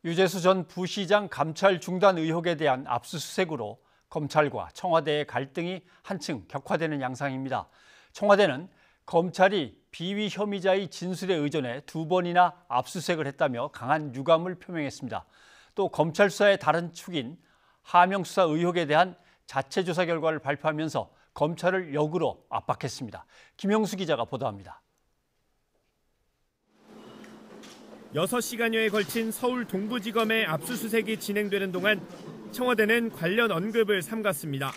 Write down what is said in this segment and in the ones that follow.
유재수 전 부시장 감찰 중단 의혹에 대한 압수수색으로 검찰과 청와대의 갈등이 한층 격화되는 양상입니다. 청와대는 검찰이 비위 혐의자의 진술에 의존해 2번이나 압수수색을 했다며 강한 유감을 표명했습니다. 또 검찰 수사의 다른 축인 하명 수사 의혹에 대한 자체 조사 결과를 발표하면서 검찰을 역으로 압박했습니다. 김영수 기자가 보도합니다. 6시간여에 걸친 서울 동부지검의 압수수색이 진행되는 동안 청와대는 관련 언급을 삼갔습니다.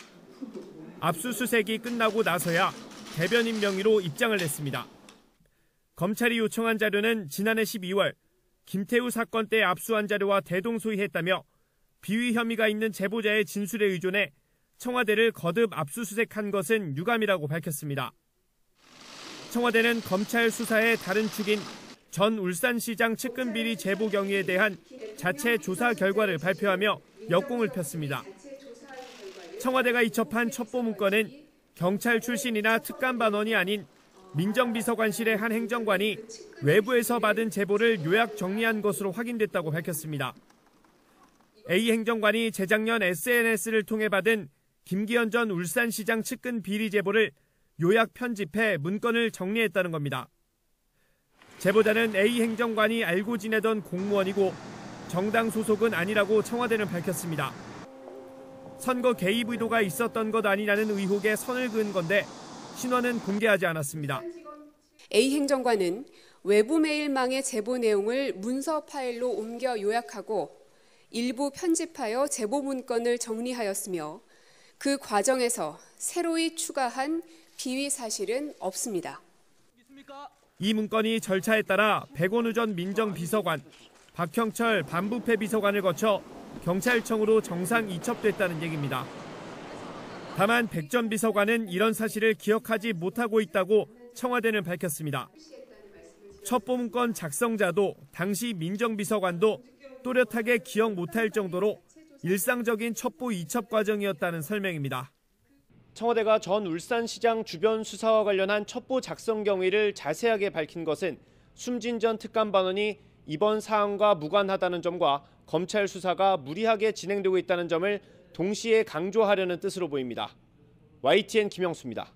압수수색이 끝나고 나서야 대변인 명의로 입장을 냈습니다. 검찰이 요청한 자료는 지난해 12월 김태우 사건 때 압수한 자료와 대동소이했다며 비위 혐의가 있는 제보자의 진술에 의존해 청와대를 거듭 압수수색한 것은 유감이라고 밝혔습니다. 청와대는 검찰 수사의 다른 축인 전 울산시장 측근 비리 제보 경위에 대한 자체 조사 결과를 발표하며 역공을 폈습니다. 청와대가 이첩한 첩보 문건은 경찰 출신이나 특감반원이 아닌 민정비서관실의 한 행정관이 외부에서 받은 제보를 요약 정리한 것으로 확인됐다고 밝혔습니다. A 행정관이 재작년 SNS를 통해 받은 김기현 전 울산시장 측근 비리 제보를 요약 편집해 문건을 정리했다는 겁니다. 제보자는 A 행정관이 알고 지내던 공무원이고 정당 소속은 아니라고 청와대는 밝혔습니다. 선거 개입 의도가 있었던 것 아니냐는 의혹에 선을 그은 건데 신원은 공개하지 않았습니다. A 행정관은 외부 메일망의 제보 내용을 문서 파일로 옮겨 요약하고 일부 편집하여 제보 문건을 정리하였으며 그 과정에서 새로이 추가한 비위 사실은 없습니다. 이 문건이 절차에 따라 백원우 전 민정비서관, 박형철 반부패 비서관을 거쳐 경찰청으로 정상 이첩됐다는 얘기입니다. 다만 백 전 비서관은 이런 사실을 기억하지 못하고 있다고 청와대는 밝혔습니다. 첩보 문건 작성자도 당시 민정비서관도 또렷하게 기억 못할 정도로 일상적인 첩보 이첩 과정이었다는 설명입니다. 청와대가 전 울산시장 주변 수사와 관련한 첩보 작성 경위를 자세하게 밝힌 것은 숨진 전 특감반원이 이번 사안과 무관하다는 점과 검찰 수사가 무리하게 진행되고 있다는 점을 동시에 강조하려는 뜻으로 보입니다. YTN 김영수입니다.